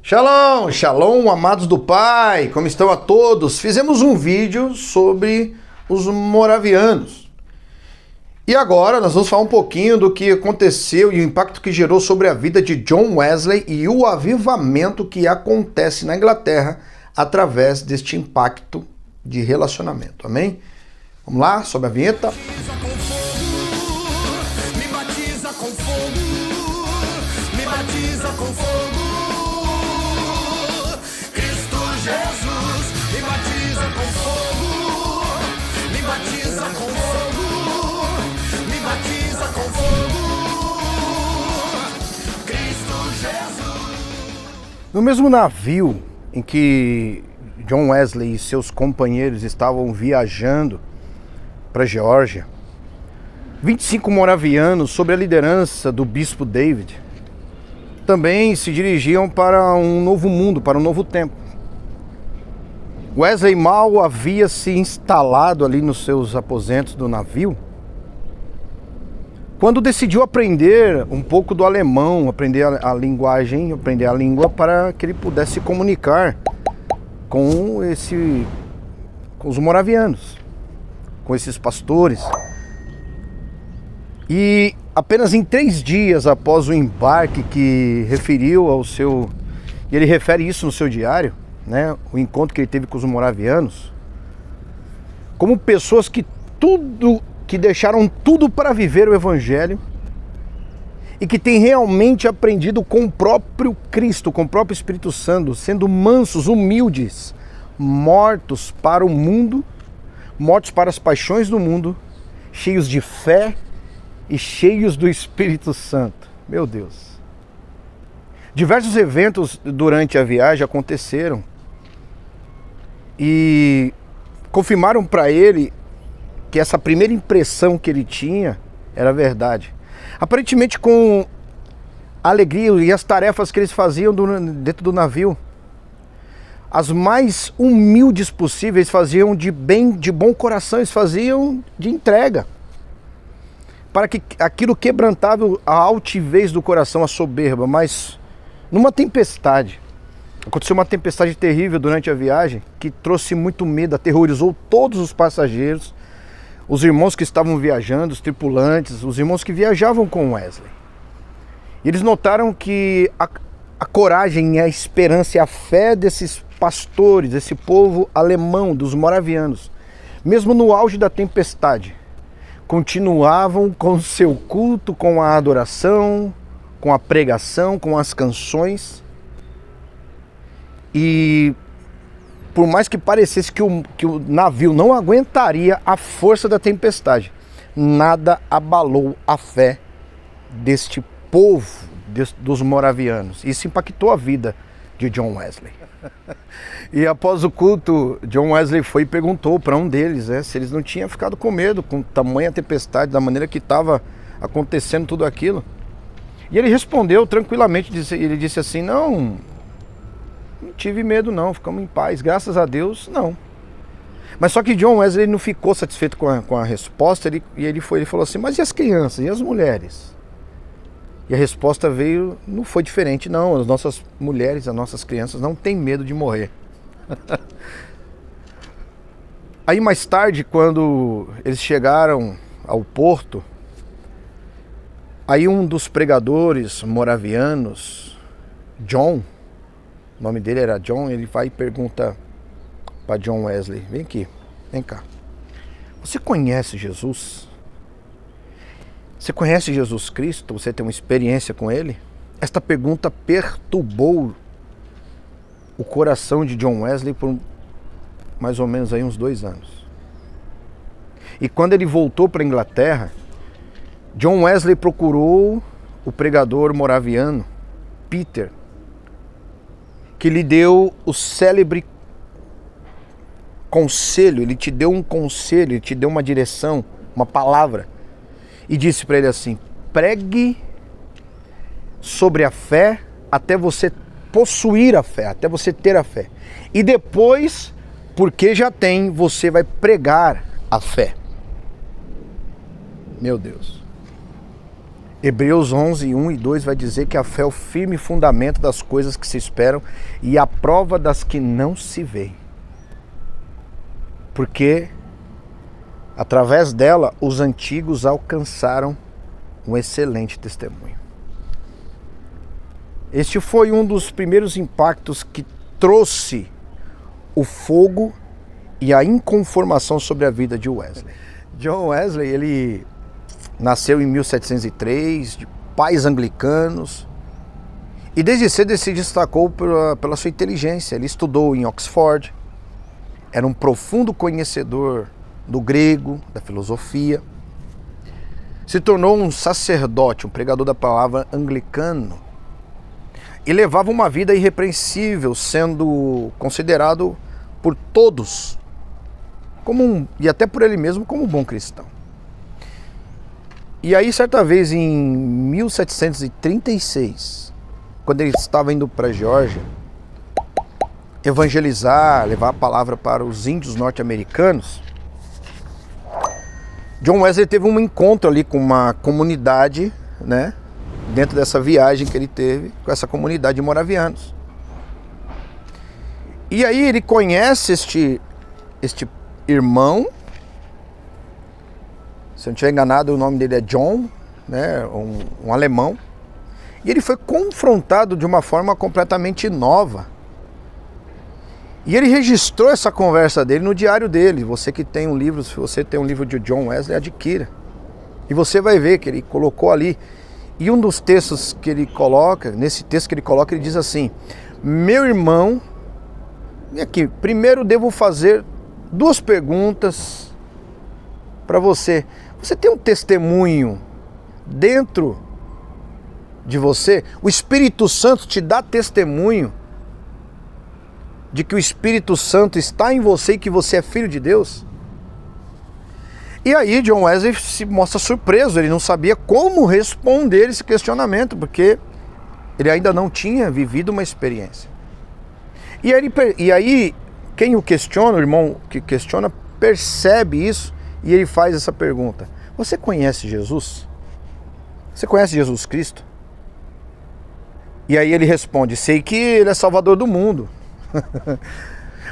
Shalom, shalom, amados do Pai, como estão a todos? Fizemos um vídeo sobre os moravianos. E agora nós vamos falar um pouquinho do que aconteceu e o impacto que gerou sobre a vida de John Wesley e o avivamento que acontece na Inglaterra através deste impacto de relacionamento, amém? Vamos lá, sobe a vinheta. Me batiza com fogo, me batiza com fogo. Cristo Jesus, me batiza com fogo, me batiza com fogo, me batiza com fogo. Cristo Jesus. No mesmo navio em que John Wesley e seus companheiros estavam viajando para a Geórgia, 25 moravianos, sob a liderança do bispo David, também se dirigiam para um novo mundo, para um novo tempo. Wesley mal havia se instalado ali nos seus aposentos do navio, quando decidiu aprender um pouco do alemão, aprender a linguagem, aprender a língua para que ele pudesse se comunicar com os moravianos, com esses pastores. E apenas em 3 dias após o embarque que referiu ao seu... E ele refere isso no seu diário, né? O encontro que ele teve com os moravianos, como pessoas que deixaram tudo para viver o Evangelho e que têm realmente aprendido com o próprio Cristo, com o próprio Espírito Santo, sendo mansos, humildes, mortos para o mundo, mortos para as paixões do mundo, cheios de fé e cheios do Espírito Santo. Meu Deus! Diversos eventos durante a viagem aconteceram e confirmaram para ele que essa primeira impressão que ele tinha era verdade. Aparentemente, com a alegria e as tarefas que eles faziam dentro do navio, as mais humildes possíveis, faziam de bom coração, eles faziam de entrega, para que aquilo quebrantava a altivez do coração, a soberba. Mas numa tempestade, aconteceu uma tempestade terrível durante a viagem, que trouxe muito medo, aterrorizou todos os passageiros, os irmãos que estavam viajando, os tripulantes, os irmãos que viajavam com Wesley. E eles notaram que a coragem, a esperança e a fé desses pastores, desse povo alemão, dos moravianos, mesmo no auge da tempestade, continuavam com seu culto, com a adoração, com a pregação, com as canções. E por mais que parecesse que o navio não aguentaria a força da tempestade, nada abalou a fé deste povo, dos moravianos. Isso impactou a vida de John Wesley. E após o culto, John Wesley foi e perguntou para um deles, se eles não tinham ficado com medo com tamanha tempestade, da maneira que estava acontecendo tudo aquilo. E ele respondeu tranquilamente, ele disse assim: não tive medo não, ficamos em paz, graças a Deus, não. Mas só que John Wesley não ficou satisfeito com a resposta, ele falou assim: mas e as crianças, e as mulheres? E a resposta não foi diferente, não. As nossas mulheres, as nossas crianças não têm medo de morrer. Aí mais tarde, quando eles chegaram ao porto, aí um dos pregadores moravianos, John, o nome dele era John, ele vai e pergunta para John Wesley: vem aqui, vem cá, você conhece Jesus? Você conhece Jesus Cristo? Você tem uma experiência com Ele? Esta pergunta perturbou o coração de John Wesley por mais ou menos aí uns 2 anos. E quando ele voltou para a Inglaterra, John Wesley procurou o pregador moraviano, Peter, que lhe deu o célebre conselho. Ele te deu um conselho, ele te deu uma direção, uma palavra. E disse para ele assim: pregue sobre a fé até você possuir a fé, até você ter a fé. E depois, porque já tem, você vai pregar a fé. Meu Deus. Hebreus 11, 1 e 2 vai dizer que a fé é o firme fundamento das coisas que se esperam e a prova das que não se veem. Porque através dela os antigos alcançaram um excelente testemunho. Este foi um dos primeiros impactos que trouxe o fogo e a inconformação sobre a vida de Wesley. John Wesley, ele nasceu em 1703, de pais anglicanos, e desde cedo ele se destacou pela sua inteligência. Ele estudou em Oxford, era um profundo conhecedor do grego, da filosofia, se tornou um sacerdote, um pregador da palavra anglicano, e levava uma vida irrepreensível, sendo considerado por todos, e até por ele mesmo, como um bom cristão. E aí, certa vez, em 1736, quando ele estava indo para a Geórgia, evangelizar, levar a palavra para os índios norte-americanos, John Wesley teve um encontro ali com uma comunidade, né, dentro dessa viagem que ele teve com essa comunidade de moravianos. E aí ele conhece este irmão, se eu não estiver enganado, o nome dele é John, né, um alemão, e ele foi confrontado de uma forma completamente nova. E ele registrou essa conversa dele no diário dele. Você que tem um livro, se você tem um livro de John Wesley, adquira. E você vai ver que ele colocou ali. E um dos textos que ele coloca, nesse texto que ele coloca, ele diz assim: meu irmão, e aqui, primeiro devo fazer 2 perguntas para você. Você tem um testemunho dentro de você? O Espírito Santo te dá testemunho de que o Espírito Santo está em você e que você é filho de Deus? E aí John Wesley se mostra surpreso, ele não sabia como responder esse questionamento, porque ele ainda não tinha vivido uma experiência. E aí quem o questiona, o irmão que questiona, percebe isso e ele faz essa pergunta: você conhece Jesus? Você conhece Jesus Cristo? E aí ele responde: sei que ele é salvador do mundo.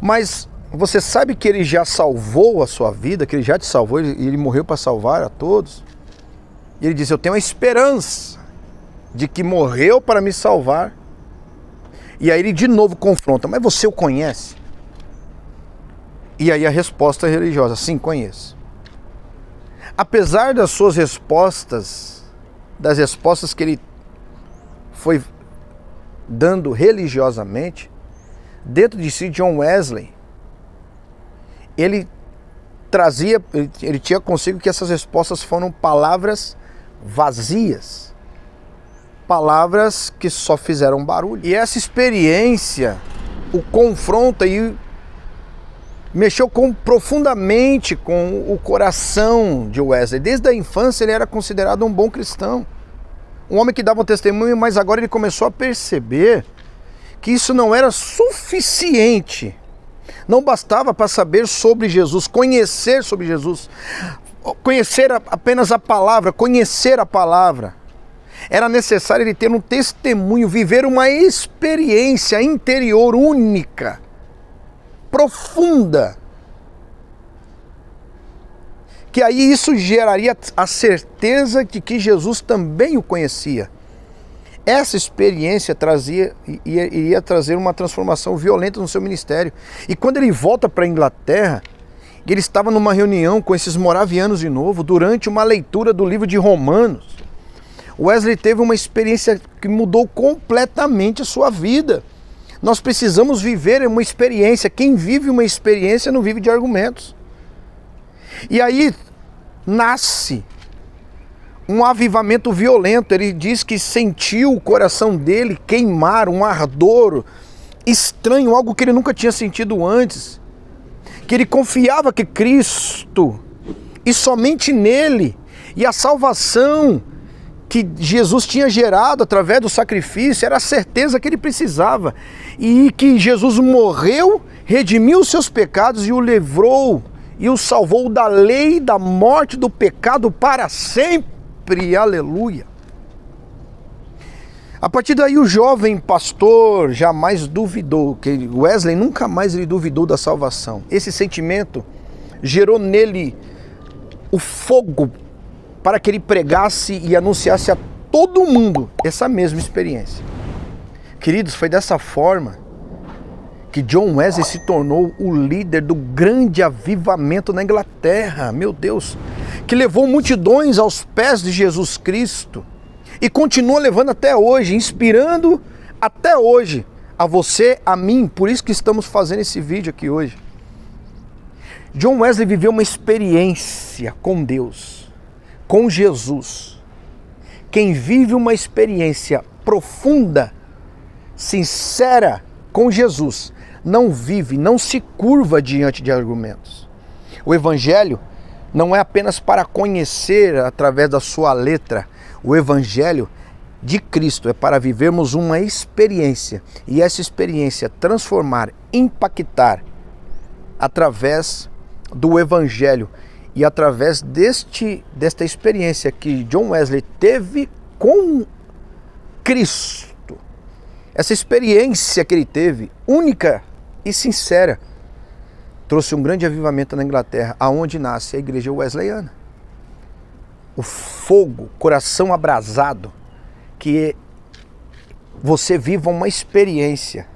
Mas você sabe que ele já salvou a sua vida, que ele já te salvou, e ele morreu para salvar a todos? E ele diz: eu tenho a esperança de que morreu para me salvar. E aí ele de novo confronta: mas você o conhece? E aí a resposta religiosa: sim, conheço. Apesar das suas respostas, das respostas que ele foi dando religiosamente, dentro de si, John Wesley, ele tinha consigo que essas respostas foram palavras vazias, palavras que só fizeram barulho. E essa experiência o confronta e mexeu profundamente com o coração de Wesley. Desde a infância ele era considerado um bom cristão, um homem que dava um testemunho, mas agora ele começou a perceber que isso não era suficiente. Não bastava para saber sobre Jesus, conhecer sobre Jesus, conhecer apenas a palavra, conhecer a palavra. Era necessário ele ter um testemunho, viver uma experiência interior única, profunda. Que aí isso geraria a certeza de que Jesus também o conhecia. Essa experiência iria trazer uma transformação violenta no seu ministério. E quando ele volta para a Inglaterra, ele estava numa reunião com esses moravianos de novo, durante uma leitura do livro de Romanos. Wesley teve uma experiência que mudou completamente a sua vida. Nós precisamos viver uma experiência. Quem vive uma experiência não vive de argumentos. E aí nasce um avivamento violento. Ele diz que sentiu o coração dele queimar, um ardor estranho, algo que ele nunca tinha sentido antes. Que ele confiava que Cristo, e somente nele, e a salvação que Jesus tinha gerado através do sacrifício, era a certeza que ele precisava. E que Jesus morreu, redimiu os seus pecados e o livrou, e o salvou da lei, da morte, do pecado para sempre. Aleluia. A partir daí o jovem pastor jamais duvidou, que Wesley nunca mais ele duvidou da salvação. Esse sentimento gerou nele o fogo para que ele pregasse e anunciasse a todo mundo essa mesma experiência. Queridos, foi dessa forma que John Wesley se tornou o líder do grande avivamento na Inglaterra, meu Deus, que levou multidões aos pés de Jesus Cristo e continua levando até hoje, inspirando até hoje a você, a mim. Por isso que estamos fazendo esse vídeo aqui hoje. John Wesley viveu uma experiência com Deus, com Jesus. Quem vive uma experiência profunda, sincera com Jesus, não vive, não se curva diante de argumentos. O Evangelho não é apenas para conhecer através da sua letra. O Evangelho de Cristo é para vivermos uma experiência, e essa experiência transformar, impactar através do Evangelho e através desta experiência que John Wesley teve com Cristo. Essa experiência que ele teve, única e sincera, trouxe um grande avivamento na Inglaterra, aonde nasce a igreja wesleyana. O fogo, coração abrasado, que você viva uma experiência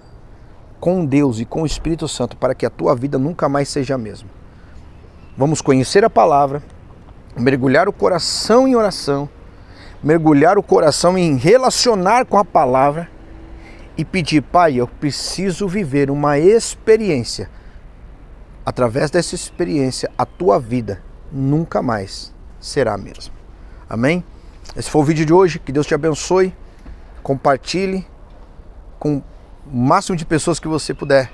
com Deus e com o Espírito Santo para que a tua vida nunca mais seja a mesma. Vamos conhecer a palavra, mergulhar o coração em oração, mergulhar o coração em relacionar com a palavra e pedir: Pai, eu preciso viver uma experiência. Através dessa experiência, a tua vida nunca mais será a mesma. Amém? Esse foi o vídeo de hoje. Que Deus te abençoe. Compartilhe com o máximo de pessoas que você puder.